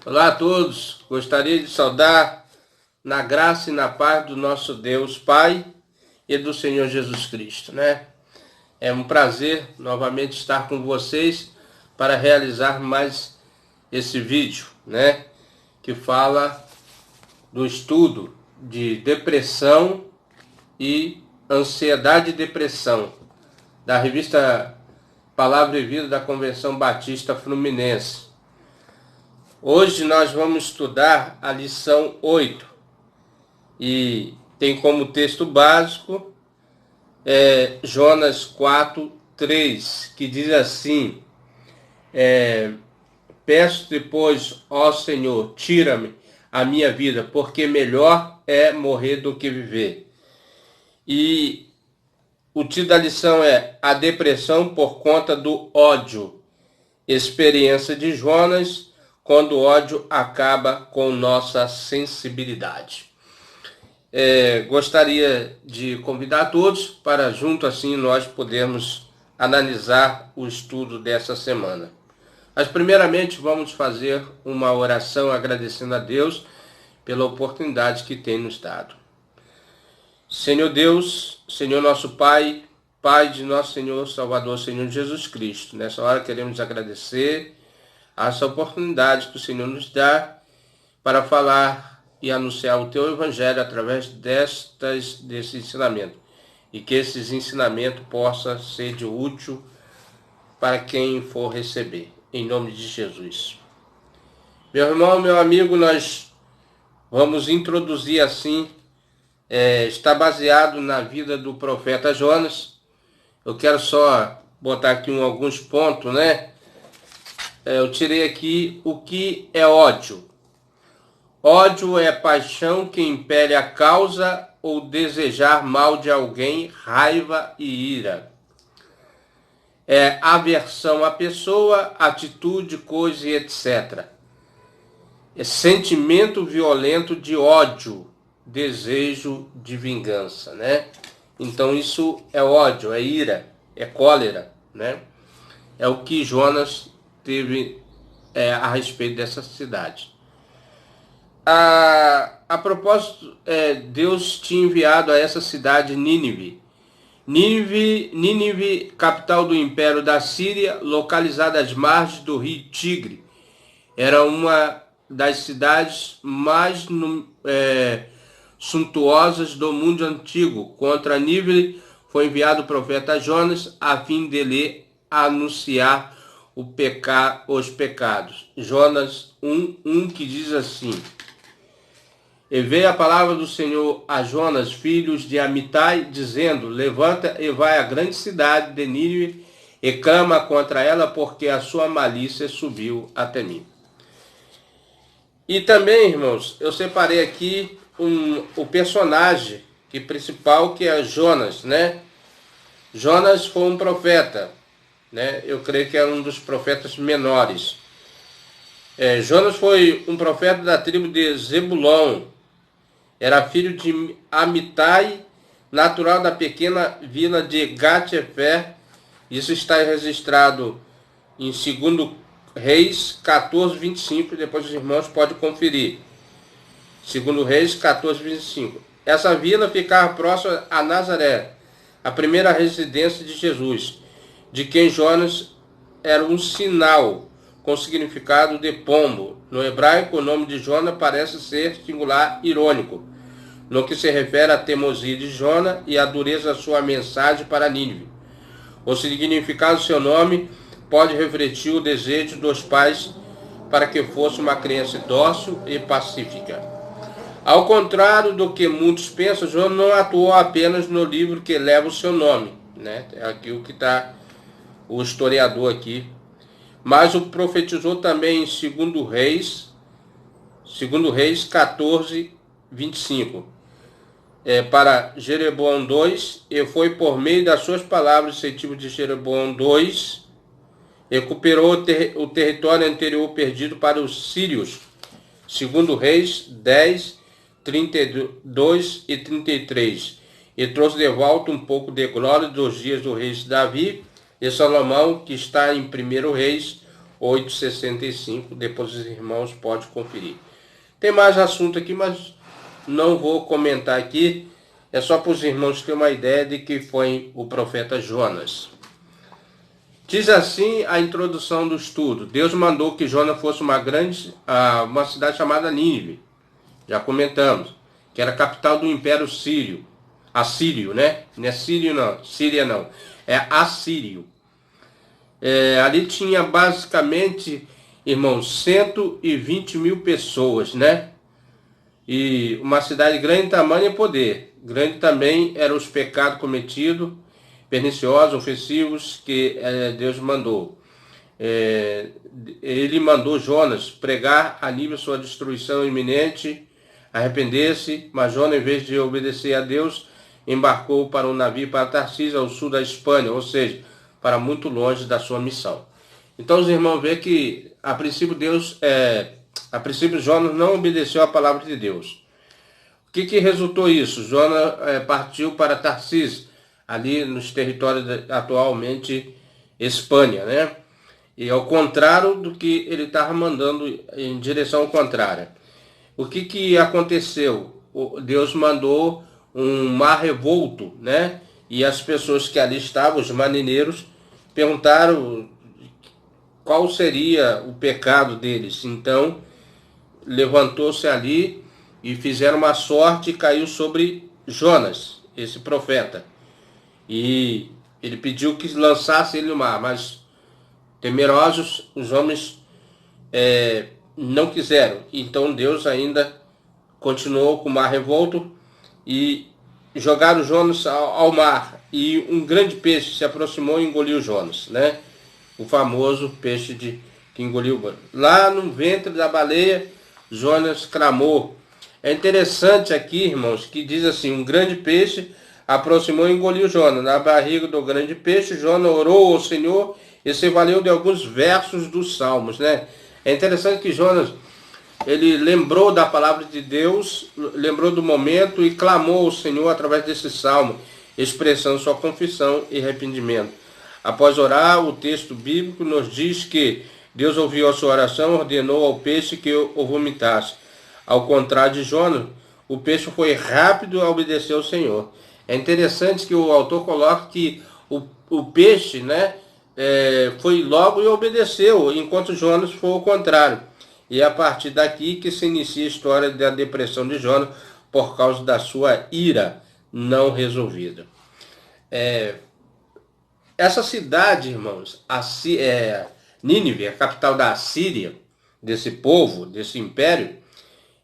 Olá a todos, gostaria de saudar na graça e na paz do nosso Deus Pai e do Senhor Jesus Cristo, né? É um prazer novamente estar com vocês para realizar mais esse vídeo, né? Que fala do estudo de depressão e ansiedade e depressão, da revista Palavra e Vida da Convenção Batista Fluminense. Hoje nós vamos estudar a lição 8 e tem como texto básico Jonas 4:3, que diz assim: peço-te, pois, ó Senhor, tira-me a minha vida, porque melhor é morrer do que viver. E o título da lição é A Depressão por conta do ódio, experiência de Jonas quando o ódio acaba com nossa sensibilidade. Gostaria de convidar a todos para junto assim nós podermos analisar o estudo dessa semana. Mas primeiramente vamos fazer uma oração agradecendo a Deus pela oportunidade que tem nos dado. Senhor Deus, Senhor nosso Pai, Pai de nosso Senhor, Salvador, Senhor Jesus Cristo, nessa hora queremos agradecer essa oportunidade que o Senhor nos dá para falar e anunciar o Teu Evangelho através desse ensinamento. E que esses ensinamentos possam ser de útil para quem for receber. Em nome de Jesus. Meu irmão, meu amigo, nós vamos introduzir assim, está baseado na vida do profeta Jonas. Eu quero só botar aqui alguns pontos, né? Eu tirei aqui o que é ódio. Ódio é paixão que impele a causa ou desejar mal de alguém, raiva e ira. É aversão à pessoa, atitude, coisa e etc. É sentimento violento de ódio, desejo de vingança, né? Então isso é ódio, é ira, é cólera, né? É o que Jonas teve a respeito dessa cidade. A propósito, Deus tinha enviado a essa cidade Nínive. Nínive, capital do Império da Síria, localizada às margens do rio Tigre. Era uma das cidades mais suntuosas do mundo antigo. Contra Nínive foi enviado o profeta Jonas a fim de lhe anunciar os pecados. Jonas 1:1, que diz assim: E veio a palavra do Senhor a Jonas, filhos de Amitai, dizendo: Levanta e vai à grande cidade de Nínive e clama contra ela, porque a sua malícia subiu até mim. E também, irmãos, eu separei aqui o personagem principal, que é Jonas, né? Jonas foi um profeta, né? Eu creio que era um dos profetas menores. Jonas foi um profeta da tribo de Zebulon. Era filho de Amitai, natural da pequena vila de Gat-Hefer. Isso está registrado em 2 Reis 14:25. Depois os irmãos podem conferir. 2 Reis 14:25. Essa vila ficava próxima a Nazaré, a primeira residência de Jesus, de quem Jonas era um sinal com significado de pombo. No hebraico, o nome de Jonas parece ser singular irônico, no que se refere à teimosia de Jonas e à dureza da sua mensagem para Nínive. O significado do seu nome pode refletir o desejo dos pais para que fosse uma criança dócil e pacífica. Ao contrário do que muitos pensam, Jonas não atuou apenas no livro que leva o seu nome, né? É aqui o que está o historiador aqui. Mas o profetizou também em 2 Reis 14:25. Para Jeroboão 2, e foi por meio das suas palavras incentivo de Jeroboão 2, recuperou o território anterior perdido para os sírios. 2 Reis 10:32 e 33. E trouxe de volta um pouco de glória dos dias do rei Davi e Salomão, que está em 1 Reis 8,65. Depois os irmãos podem conferir. Tem mais assunto aqui, mas não vou comentar aqui. É só para os irmãos terem uma ideia de que foi o profeta Jonas. Diz assim a introdução do estudo. Deus mandou que Jonas fosse uma cidade chamada Nínive. Já comentamos. Que era a capital do Império Sírio. Assírio, né? Não é Sírio não. Síria não. É Assírio. Ali tinha basicamente, irmãos, 120 mil pessoas, né? E uma cidade grande em tamanho e poder. Grande também eram os pecados cometidos, perniciosos, ofensivos, que Deus mandou. Ele mandou Jonas pregar a nível sua destruição iminente, arrepender-se, mas Jonas, em vez de obedecer a Deus, embarcou para um navio para Tarsis, ao sul da Espanha, ou seja, para muito longe da sua missão. Então os irmãos veem que a princípio Jonas não obedeceu à palavra de Deus. O que resultou isso? Jonas partiu para Tarsis, ali nos territórios atualmente Espanha, né? E ao contrário do que ele estava mandando, em direção contrária. O que aconteceu? Deus mandou um mar revolto, né? E as pessoas que ali estavam, os marinheiros, perguntaram qual seria o pecado deles. Então, levantou-se ali e fizeram uma sorte e caiu sobre Jonas, esse profeta. E ele pediu que lançasse ele no mar, mas temerosos os homens não quiseram. Então Deus ainda continuou com o mar revolto e jogaram Jonas ao mar. E um grande peixe se aproximou e engoliu Jonas, né? O famoso peixe que engoliu. Lá no ventre da baleia, Jonas clamou. É interessante aqui, irmãos, que diz assim: um grande peixe aproximou e engoliu Jonas. Na barriga do grande peixe, Jonas orou ao Senhor e se valeu de alguns versos dos Salmos, né? É interessante que Jonas, ele lembrou da palavra de Deus, lembrou do momento e clamou ao Senhor através desse salmo, expressando sua confissão e arrependimento. Após orar, o texto bíblico nos diz que Deus ouviu a sua oração, ordenou ao peixe que o vomitasse. Ao contrário de Jonas, o peixe foi rápido a obedecer ao Senhor. É interessante que o autor coloca que o peixe, né, foi logo e obedeceu, enquanto Jonas foi o contrário. E é a partir daqui que se inicia a história da depressão de Jonas por causa da sua ira não resolvida. Essa cidade, irmãos, Nínive, a capital da Assíria, desse povo, desse império,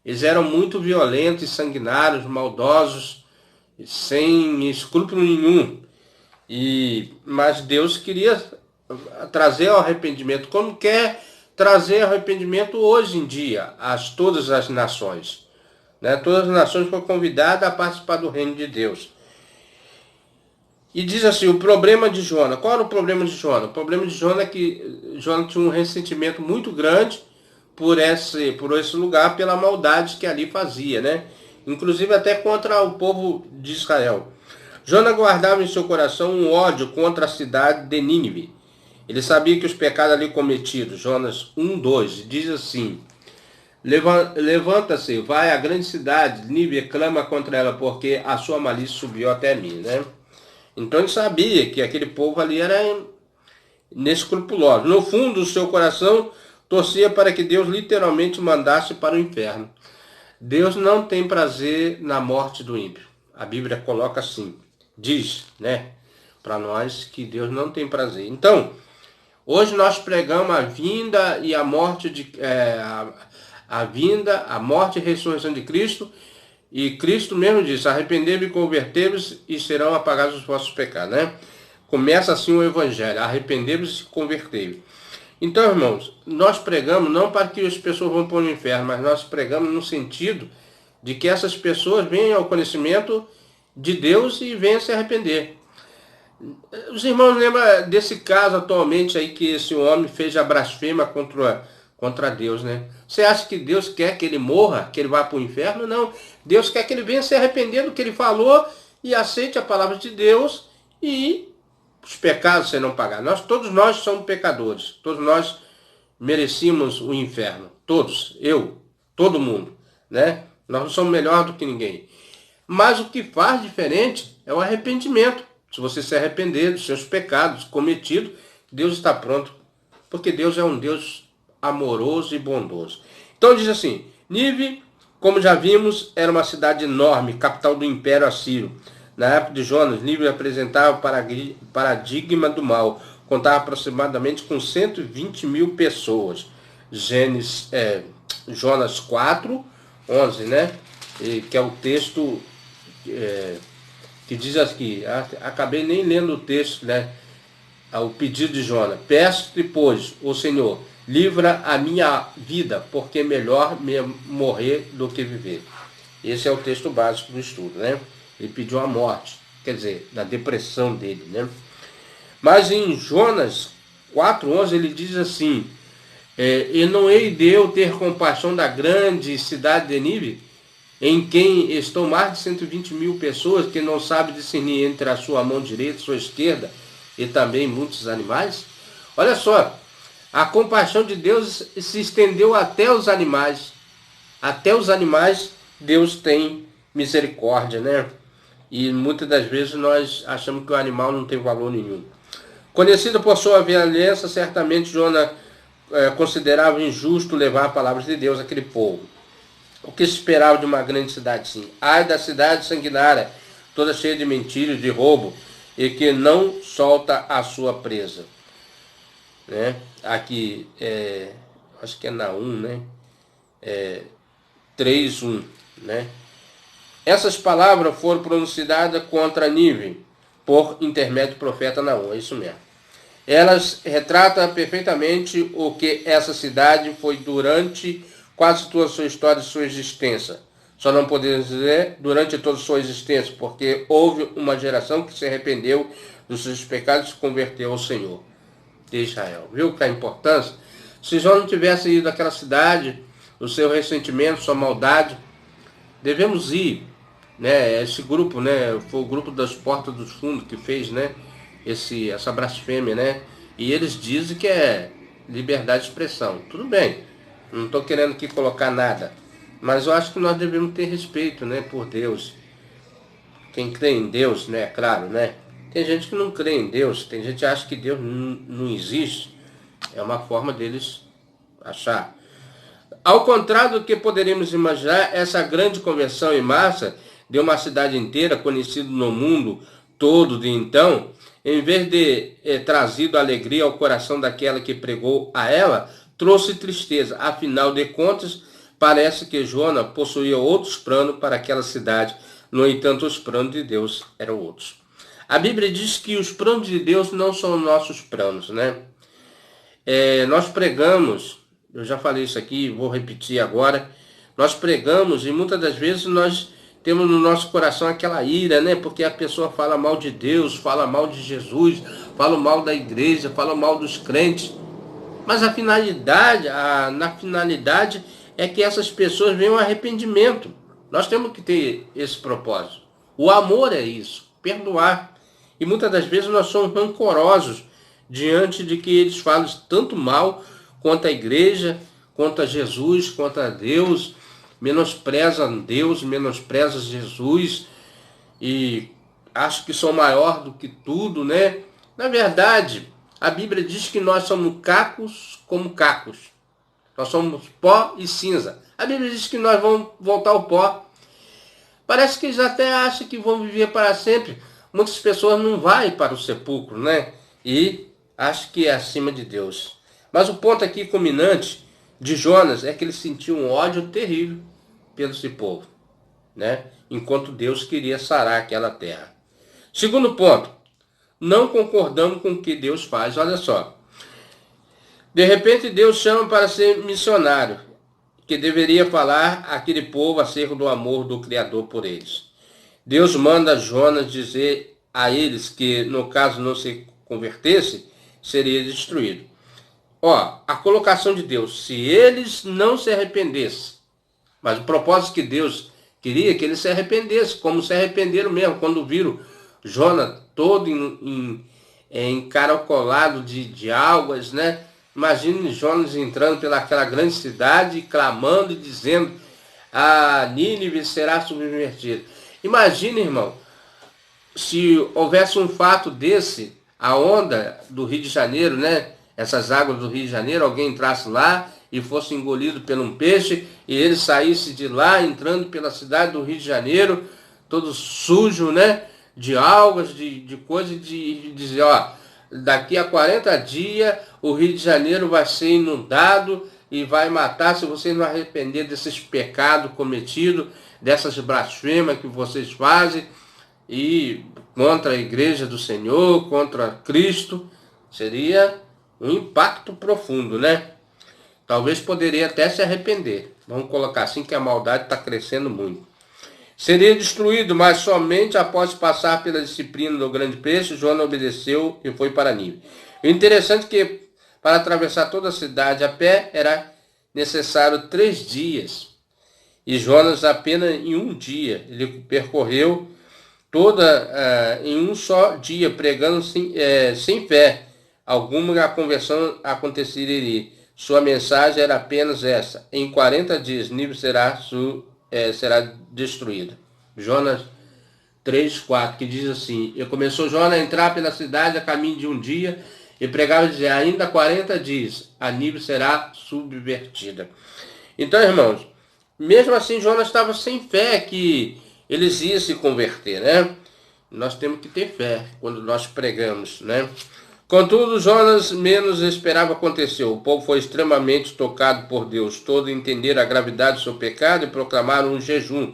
eles eram muito violentos e sanguinários, maldosos, sem escrúpulo nenhum. Mas Deus queria trazer ao arrependimento, como quer trazer arrependimento hoje em dia a todas as nações, né? Todas as nações foram convidadas a participar do reino de Deus. E diz assim, o problema de Jonas. Qual era o problema de Jonas? O problema de Jonas é que Jonas tinha um ressentimento muito grande por esse lugar, pela maldade que ali fazia, né? Inclusive até contra o povo de Israel. Jonas guardava em seu coração um ódio contra a cidade de Nínive. Ele sabia que os pecados ali cometidos, Jonas 1:2, diz assim: levanta-se, vai à grande cidade, Nínive, clama contra ela, porque a sua malícia subiu até mim, né? Então ele sabia que aquele povo ali era inescrupuloso. No fundo do seu coração, torcia para que Deus literalmente mandasse para o inferno. Deus não tem prazer na morte do ímpio. A Bíblia coloca assim, diz, né, para nós que Deus não tem prazer. Então, hoje nós pregamos a vinda e a morte a morte e ressurreição de Cristo. E Cristo mesmo disse: arrependei-vos e convertei-vos e serão apagados os vossos pecados, né? Começa assim o Evangelho: arrependei-vos e convertei-vos. Então, irmãos, nós pregamos não para que as pessoas vão para o inferno, mas nós pregamos no sentido de que essas pessoas venham ao conhecimento de Deus e venham se arrepender. Os irmãos lembram desse caso atualmente aí, que esse homem fez a blasfêmia contra Deus, né? Você acha que Deus quer que ele morra, que ele vá para o inferno? Não. Deus quer que ele venha se arrepender do que ele falou e aceite a palavra de Deus, e os pecados serão pagados. Todos nós somos pecadores. Todos nós merecíamos o inferno. Todos, eu, todo mundo, né? Nós não somos melhor do que ninguém. Mas o que faz diferente é o arrependimento. Se você se arrepender dos seus pecados cometidos, Deus está pronto. Porque Deus é um Deus amoroso e bondoso. Então diz assim, Nínive, como já vimos, era uma cidade enorme, capital do Império Assírio. Na época de Jonas, Nínive apresentava o paradigma do mal. Contava aproximadamente com 120 mil pessoas. Jonas 4, 11, né? Que é o texto que diz aqui. Acabei nem lendo o texto, né? O pedido de Jonas. Peço-te, pois, ó Senhor, livra a minha vida, porque é melhor morrer do que viver. Esse é o texto básico do estudo, né? Ele pediu a morte, quer dizer, na depressão dele, né? Mas em Jonas 4:11 ele diz assim, e não hei de eu ter compaixão da grande cidade de Nínive, em quem estão mais de 120 mil pessoas que não sabem discernir entre a sua mão direita e a sua esquerda, e também muitos animais? Olha só, a compaixão de Deus se estendeu até os animais. Até os animais Deus tem misericórdia, né? E muitas das vezes nós achamos que o animal não tem valor nenhum. Conhecido por sua violência, certamente Jonas considerava injusto levar palavras de Deus àquele povo. O que se esperava de uma grande cidade, sim? Ai da cidade sanguinária, toda cheia de mentiras, de roubo, e que não solta a sua presa. Né? Aqui, acho que é Naum, né? 3:1, né? Essas palavras foram pronunciadas contra Nínive por intermédio do profeta Naum, é isso mesmo. Elas retratam perfeitamente o que essa cidade foi durante quase toda a sua história e sua existência. Só não podemos dizer durante toda a sua existência, porque houve uma geração que se arrependeu dos seus pecados e se converteu ao Senhor de Israel. Viu que a importância? Se Jó não tivesse ido àquela cidade, o seu ressentimento, sua maldade, devemos ir, né? Esse grupo, né? Foi o grupo das Portas dos Fundos que fez, né? Essa blasfêmia, né? E eles dizem que é liberdade de expressão. Tudo bem, não estou querendo aqui colocar nada, mas eu acho que nós devemos ter respeito, né? Por Deus. Quem crê em Deus, né? Claro, né? Tem gente que não crê em Deus, tem gente que acha que Deus não existe. É uma forma deles achar. Ao contrário do que poderíamos imaginar, essa grande conversão em massa de uma cidade inteira, conhecida no mundo todo de então, em vez de trazido alegria ao coração daquela que pregou a ela, trouxe tristeza. Afinal de contas, parece que Jonas possuía outros planos para aquela cidade. No entanto, os planos de Deus eram outros. A Bíblia diz que os planos de Deus não são nossos planos, né? Nós pregamos, eu já falei isso aqui, vou repetir agora, nós pregamos e muitas das vezes nós temos no nosso coração aquela ira, né? Porque a pessoa fala mal de Deus, fala mal de Jesus, fala mal da igreja, fala mal dos crentes. Mas na finalidade é que essas pessoas venham ao arrependimento. Nós temos que ter esse propósito. O amor é isso, perdoar. E muitas das vezes nós somos rancorosos diante de que eles falam tanto mal contra a igreja, contra Jesus, contra Deus, menosprezam Deus, menosprezam Jesus e acham que são maior do que tudo, né? Na verdade, a Bíblia diz que nós somos cacos como cacos. Nós somos pó e cinza. A Bíblia diz que nós vamos voltar ao pó. Parece que eles até acham que vão viver para sempre. Muitas pessoas não vão para o sepulcro, né? E acham que é acima de Deus. Mas o ponto aqui culminante de Jonas é que ele sentiu um ódio terrível pelo esse povo, né? Enquanto Deus queria sarar aquela terra. Segundo ponto, não concordamos com o que Deus faz. Olha só. De repente Deus chama para ser missionário, que deveria falar àquele povo acerca do amor do Criador por eles. Deus manda Jonas dizer a eles que, no caso não se convertesse, seria destruído. Ó, a colocação de Deus, se eles não se arrependessem, mas o propósito que Deus queria que eles se arrependessem, como se arrependeram mesmo, quando viram Jonas todo encaracolado de algas, né? Imagine Jonas entrando pelaquela grande cidade, clamando e dizendo: a Nínive será submergida. Imagine, irmão, se houvesse um fato desse, a onda do Rio de Janeiro, né? Essas águas do Rio de Janeiro, alguém entrasse lá e fosse engolido por um peixe e ele saísse de lá, entrando pela cidade do Rio de Janeiro, todo sujo, né? De algas, de coisa, de dizer, ó, daqui a 40 dias o Rio de Janeiro vai ser inundado e vai matar se vocês não arrepender desses pecados cometidos, dessas blasfêmias que vocês fazem e contra a igreja do Senhor, contra Cristo. Seria um impacto profundo, né? Talvez poderia até se arrepender. Vamos colocar assim, que a maldade está crescendo muito. Seria destruído, mas somente após passar pela disciplina do grande peixe, Jonas obedeceu e foi para Nínive. O interessante é que para atravessar toda a cidade a pé era necessário 3 dias. E Jonas apenas em um dia. Ele percorreu toda em um só dia, pregando sem fé alguma, a conversão aconteceria. Sua mensagem era apenas essa: em 40 dias Nínive será destruída. Jonas 3:4, que diz assim: e começou Jonas a entrar pela cidade a caminho de um dia, e pregava e dizia: ainda 40 dias, a Nínive será subvertida. Então, irmãos, mesmo assim Jonas estava sem fé que eles iam se converter, né? Nós temos que ter fé quando nós pregamos, né? Contudo, Jonas menos esperava aconteceu. O povo foi extremamente tocado por Deus. Todos entenderam a gravidade do seu pecado e proclamaram um jejum.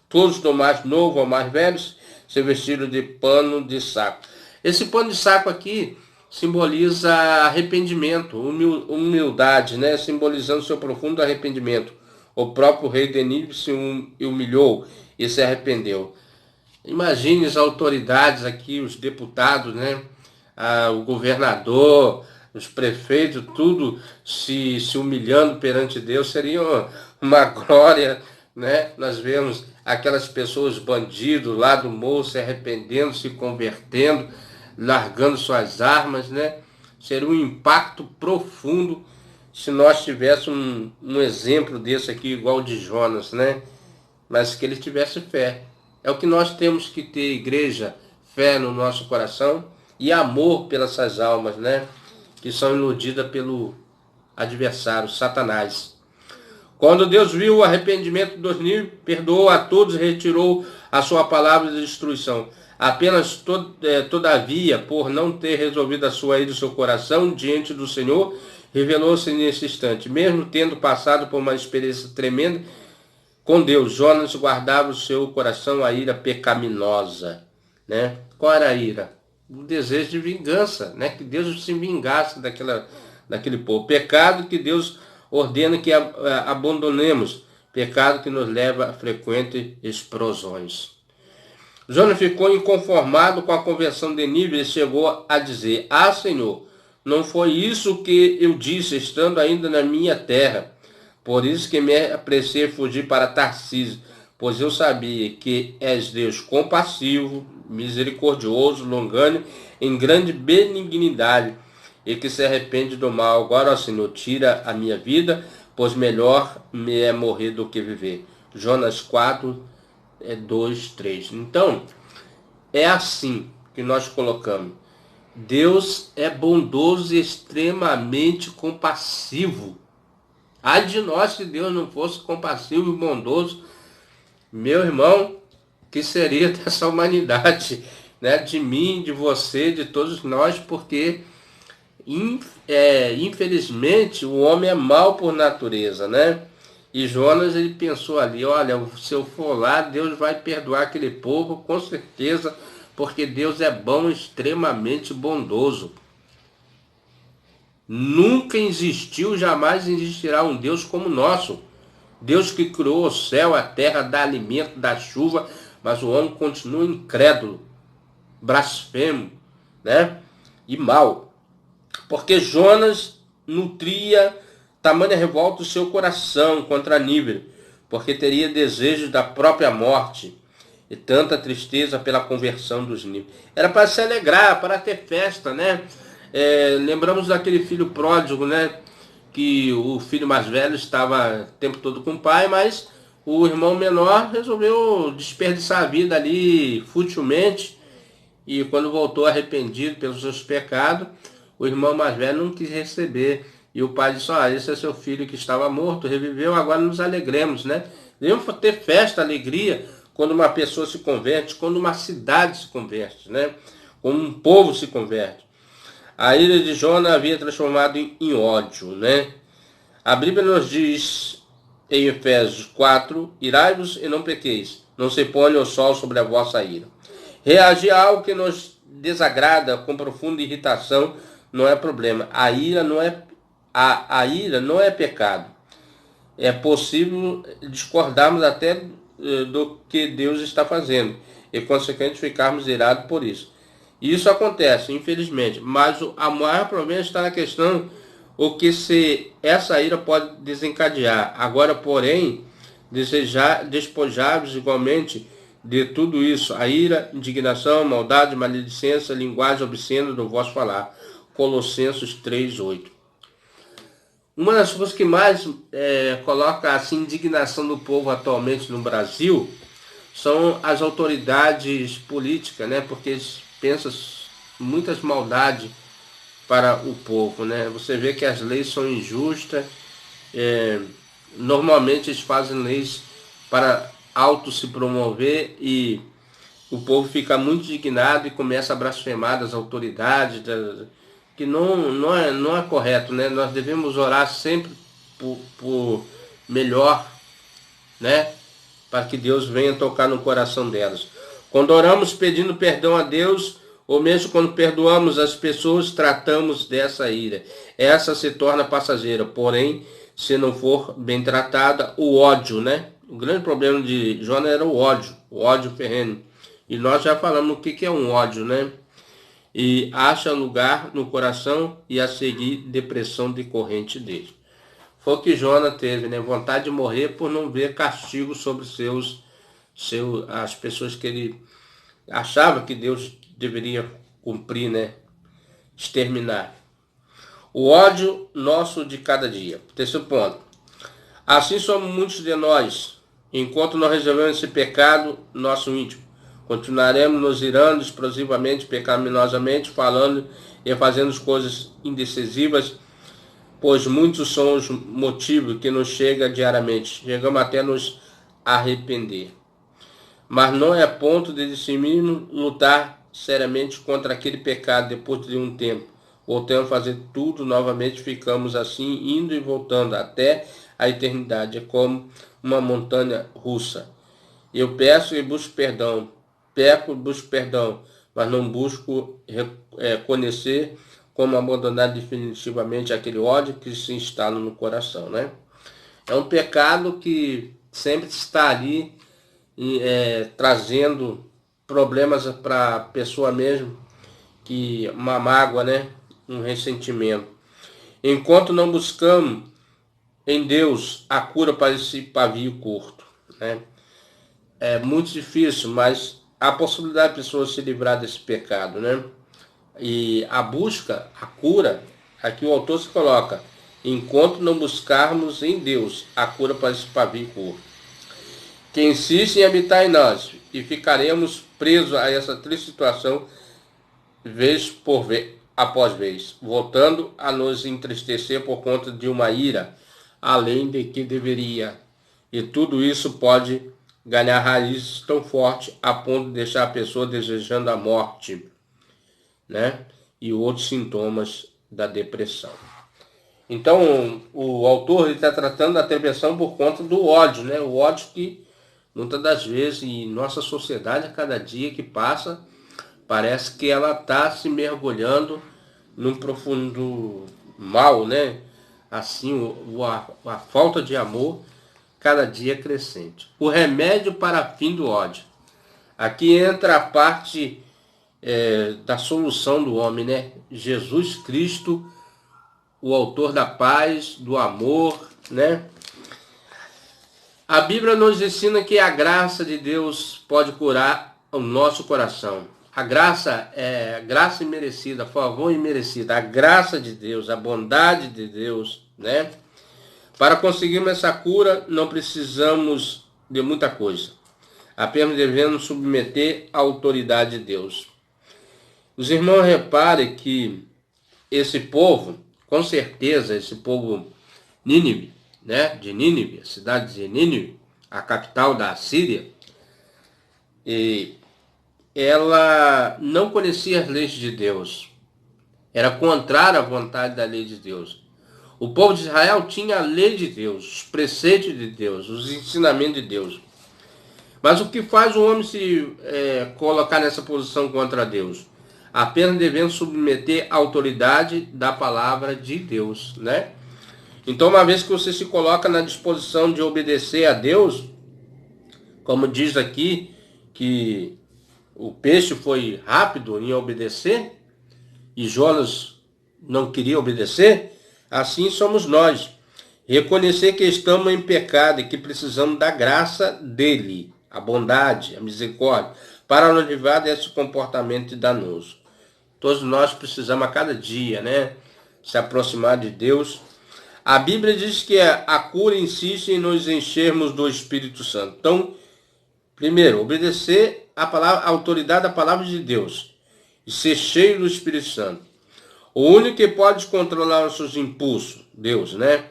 Todos, do mais novo ao mais velho, se vestiram de pano de saco. Esse pano de saco aqui simboliza arrependimento, humildade, né? Simbolizando seu profundo arrependimento. O próprio rei de Nínive se humilhou e se arrependeu. Imagine as autoridades aqui, os deputados, né? O governador, os prefeitos, tudo se humilhando perante Deus, seria uma glória, né? Nós vemos aquelas pessoas bandidos lá do morro se arrependendo, se convertendo, largando suas armas, né? Seria um impacto profundo se nós tivéssemos um exemplo desse aqui, igual o de Jonas, né? Mas que ele tivesse fé. É o que nós temos que ter, igreja, fé no nosso coração e amor pelas essas almas, né? Que são iludidas pelo adversário, Satanás. Quando Deus viu o arrependimento dos níveis, perdoou a todos e retirou a sua palavra de destruição. Apenas, todavia, por não ter resolvido a sua ira do seu coração diante do Senhor, revelou-se nesse instante. Mesmo tendo passado por uma experiência tremenda com Deus, Jonas guardava o seu coração a ira pecaminosa, né? Qual era a ira? O desejo de vingança, né? Que Deus se vingasse daquele povo. Pecado que Deus ordena que abandonemos. Pecado que nos leva a frequentes explosões. Jonas ficou inconformado com a conversão de Nínive e chegou a dizer: ah, Senhor, não foi isso que eu disse, estando ainda na minha terra. Por isso que me apressei a fugir para Tarsísio, pois eu sabia que és Deus compassivo, misericordioso, longânimo, em grande benignidade, e que se arrepende do mal. Agora, ó Senhor, tira a minha vida, pois melhor me é morrer do que viver. Jonas 4, 2, 3. Então, é assim que nós colocamos. Deus é bondoso e extremamente compassivo. Ai de nós se Deus não fosse compassivo e bondoso, meu irmão, que seria dessa humanidade, né? De mim, de você, de todos nós, porque infelizmente o homem é mau por natureza, né? E Jonas, ele pensou ali: olha, se eu for lá, Deus vai perdoar aquele povo, com certeza, porque Deus é bom, extremamente bondoso. Nunca existiu, jamais existirá um Deus como o nosso. Deus que criou o céu, a terra, dá alimento, dá chuva, mas o homem continua incrédulo, blasfemo, né? E mau. Porque Jonas nutria tamanha revolta no seu coração contra Nínive, porque teria desejos da própria morte e tanta tristeza pela conversão dos nínives. Era para se alegrar, para ter festa, né? Lembramos daquele filho pródigo, né? Que o filho mais velho estava o tempo todo com o pai, mas o irmão menor resolveu desperdiçar a vida ali futilmente, e quando voltou arrependido pelos seus pecados, o irmão mais velho não quis receber. E o pai disse: esse é seu filho que estava morto, reviveu, agora nos alegremos, né? Devemos ter festa, alegria, quando uma pessoa se converte, quando uma cidade se converte, né? Quando um povo se converte. A ira de Jonas havia transformado em ódio, né? A Bíblia nos diz em Efésios 4, irai-vos e não pequeis, não se ponha o sol sobre a vossa ira. Reagir a algo que nos desagrada com profunda irritação não é problema. A ira não é pecado. É possível discordarmos até do que Deus está fazendo e, consequentemente, ficarmos irados por isso. Isso acontece, infelizmente, mas a maior problema está na questão o que se essa ira pode desencadear. Agora, porém, despojar-vos igualmente de tudo isso: a ira, indignação, maldade, maledicência, linguagem obscena do vosso falar. Colossenses 3:8. Uma das coisas que mais coloca assim, indignação do povo atualmente no Brasil são as autoridades políticas, né? Porque eles pensam muitas maldades para o povo, né? Você vê que as leis são injustas. Normalmente eles fazem leis para auto se promover, e o povo fica muito indignado e começa a blasfemar das autoridades, que não é correto, né? Nós devemos orar sempre por melhor, né? Para que Deus venha tocar no coração delas. Quando oramos pedindo perdão a Deus, ou mesmo quando perdoamos as pessoas, tratamos dessa ira. Essa se torna passageira, porém, se não for bem tratada, o ódio, né? O grande problema de Jonas era o ódio ferrenho. E nós já falamos o que é um ódio, né? E acha lugar no coração e a seguir depressão decorrente dele. Foi o que Jonas teve, né? Vontade de morrer por não ver castigo sobre as pessoas que ele achava que Deus deveria cumprir, né? Exterminar. O ódio nosso de cada dia. Terceiro ponto. Assim somos muitos de nós, enquanto não resolvemos esse pecado nosso íntimo. Continuaremos nos irando explosivamente, pecaminosamente, falando e fazendo coisas indecisivas, pois muitos são os motivos que nos chegam diariamente. Chegamos até nos arrepender. Mas não é ponto de decidirmos lutar seriamente contra aquele pecado depois de um tempo. Voltamos a fazer tudo novamente, ficamos assim, indo e voltando até a eternidade. É como uma montanha russa. Eu peço e busco perdão. Peco e busco perdão, mas não busco conhecer como abandonar definitivamente aquele ódio que se instala no coração, né? É um pecado que sempre está ali trazendo problemas para a pessoa mesmo, que uma mágoa, né? Um ressentimento. Enquanto não buscamos em Deus a cura para esse pavio curto, né? É muito difícil, mas há possibilidade de pessoa se livrar desse pecado, né? E a busca, a cura, aqui o autor se coloca: enquanto não buscarmos em Deus a cura para esse pavio curto, que insiste em habitar em nós, e ficaremos presos a essa triste situação, após vez, voltando a nos entristecer por conta de uma ira, além de que deveria. E tudo isso pode ganhar raízes tão fortes a ponto de deixar a pessoa desejando a morte, né? E outros sintomas da depressão. Então, o autor está tratando da depressão por conta do ódio, né? O ódio que, muitas das vezes, em nossa sociedade, a cada dia que passa, parece que ela está se mergulhando num profundo mal, né? Assim, a falta de amor cada dia crescente. O remédio para fim do ódio. Aqui entra a parte da solução do homem, né? Jesus Cristo, o autor da paz, do amor, né? A Bíblia nos ensina que a graça de Deus pode curar o nosso coração. A graça é graça imerecida, favor imerecido, a graça de Deus, a bondade de Deus, né? Para conseguirmos essa cura, não precisamos de muita coisa. Apenas devemos submeter à autoridade de Deus. Os irmãos reparem que esse povo, com certeza, esse povo Nínive, né? De Nínive, a cidade de Nínive, a capital da Assíria, e ela não conhecia as leis de Deus. Era contrária à vontade da lei de Deus. O povo de Israel tinha a lei de Deus, os preceitos de Deus, os ensinamentos de Deus. Mas o que faz o homem se colocar nessa posição contra Deus? Apenas devendo submeter a autoridade da palavra de Deus, né? Então, uma vez que você se coloca na disposição de obedecer a Deus, como diz aqui, que o peixe foi rápido em obedecer e Jonas não queria obedecer, assim somos nós. Reconhecer que estamos em pecado e que precisamos da graça dele, a bondade, a misericórdia, para nos livrar desse comportamento danoso. Todos nós precisamos a cada dia, né, se aproximar de Deus. A Bíblia diz que a cura insiste em nos enchermos do Espírito Santo. Então, primeiro, obedecer a autoridade da palavra de Deus e ser cheio do Espírito Santo. O único que pode controlar nossos impulsos, Deus, né?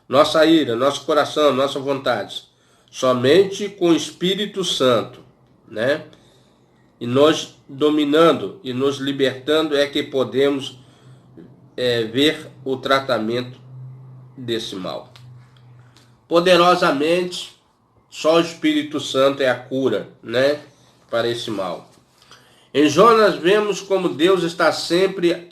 Nossa ira, nosso coração, nossa vontade. Somente com o Espírito Santo, né? E nós dominando e nos libertando é que podemos ver o tratamento desse mal. Poderosamente, só o Espírito Santo é a cura, né, para esse mal. Em Jonas vemos como Deus está sempre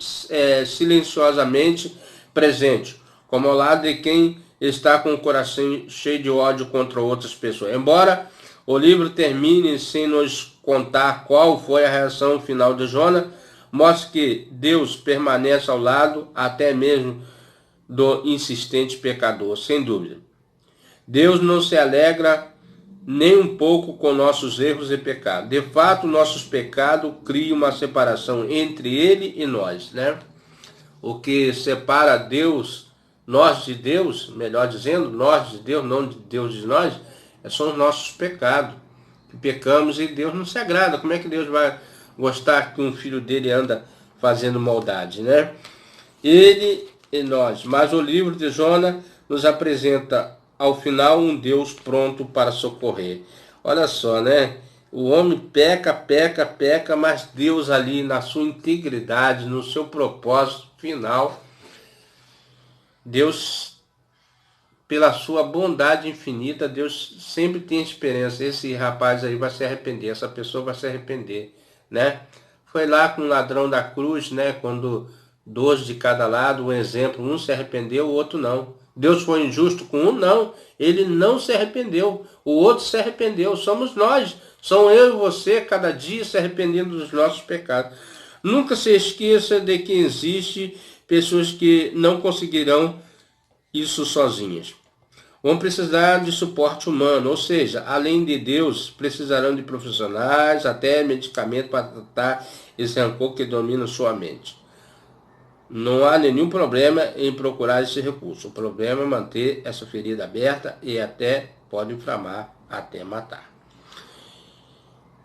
silenciosamente presente, como ao lado de quem está com o coração cheio de ódio contra outras pessoas. Embora o livro termine sem nos contar qual foi a reação final de Jonas, mostra que Deus permanece ao lado até mesmo do insistente pecador, sem dúvida. Deus não se alegra nem um pouco com nossos erros e pecados. De fato, nossos pecados criam uma separação entre Ele e nós, né? O que separa Deus, nós de Deus, melhor dizendo, nós de Deus, não de Deus de nós, são os nossos pecados. Que pecamos e Deus não se agrada. Como é que Deus vai gostar que um filho dele anda fazendo maldade, né? Ele e nós. Mas o livro de Jonas nos apresenta ao final um Deus pronto para socorrer. Olha só, né? O homem peca, mas Deus ali na sua integridade, no seu propósito final, Deus, pela sua bondade infinita, Deus sempre tem esperança. Esse rapaz aí vai se arrepender, essa pessoa vai se arrepender, né? Foi lá com o ladrão da cruz, né? Quando 12 de cada lado, um exemplo, um se arrependeu, o outro não. Deus foi injusto com um? Não. Ele não se arrependeu. O outro se arrependeu. Somos nós. São eu e você, cada dia se arrependendo dos nossos pecados. Nunca se esqueça de que existe pessoas que não conseguirão isso sozinhas. Vão precisar de suporte humano, ou seja, além de Deus, precisarão de profissionais, até medicamento para tratar esse rancor que domina sua mente. Não há nenhum problema em procurar esse recurso. O problema é manter essa ferida aberta e até pode inflamar, até matar.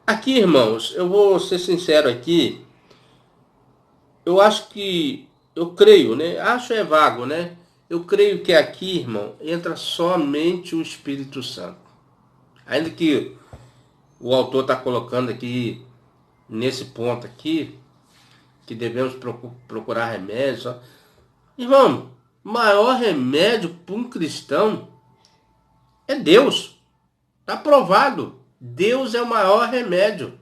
Aqui, irmãos, eu vou ser sincero aqui. Eu creio, né? Acho é vago, né? Eu creio que aqui, irmão, entra somente o Espírito Santo. Ainda que o autor está colocando aqui, nesse ponto aqui, que devemos procurar remédios. Irmão, o maior remédio para um cristão é Deus. Está provado. Deus é o maior remédio.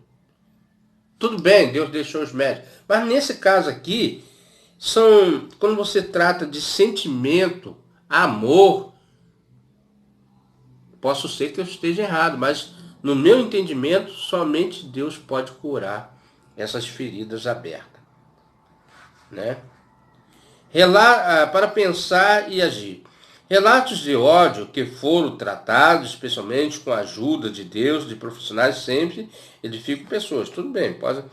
Tudo bem, Deus deixou os médicos. Mas nesse caso aqui, quando você trata de sentimento, amor, posso ser que eu esteja errado, mas no meu entendimento, somente Deus pode curar essas feridas abertas. Né? Para pensar e agir. Relatos de ódio que foram tratados, especialmente com a ajuda de Deus, de profissionais, sempre edificam pessoas. Tudo bem, pode.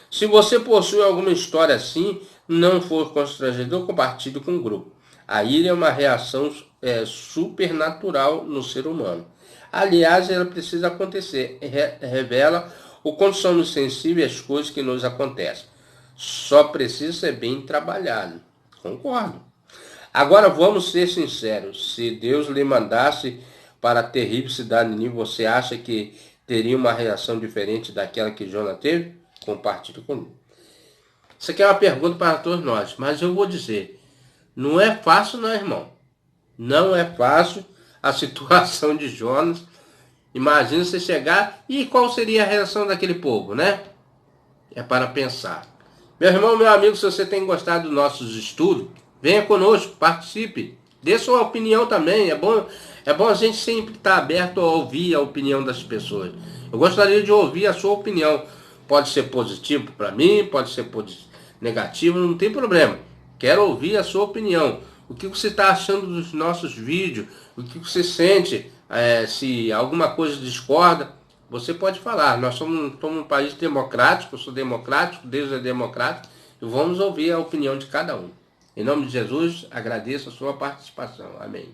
Se você possui alguma história assim, não for constrangedor, compartilhe com o grupo. A ira é uma reação supernatural no ser humano. Aliás, ela precisa acontecer. Revela o quanto somos sensíveis às coisas que nos acontecem. Só precisa ser bem trabalhado. Concordo. Agora vamos ser sinceros. Se Deus lhe mandasse para a terrível cidade de Nínive, você acha que teria uma reação diferente daquela que Jonas teve? Compartilhe comigo. Isso aqui é uma pergunta para todos nós, mas eu vou dizer, não é fácil não, irmão. Não é fácil a situação de Jonas. Imagina você chegar e qual seria a reação daquele povo, né? É para pensar. Meu irmão, meu amigo, se você tem gostado dos nossos estudos, venha conosco, participe. Dê sua opinião também. É bom a gente sempre estar aberto a ouvir a opinião das pessoas. Eu gostaria de ouvir a sua opinião. Pode ser positivo para mim, pode ser negativo, não tem problema. Quero ouvir a sua opinião. O que você está achando dos nossos vídeos? O que você sente? Se alguma coisa discorda, você pode falar. Nós somos um país democrático, eu sou democrático, Deus é democrático, e vamos ouvir a opinião de cada um. Em nome de Jesus, agradeço a sua participação. Amém.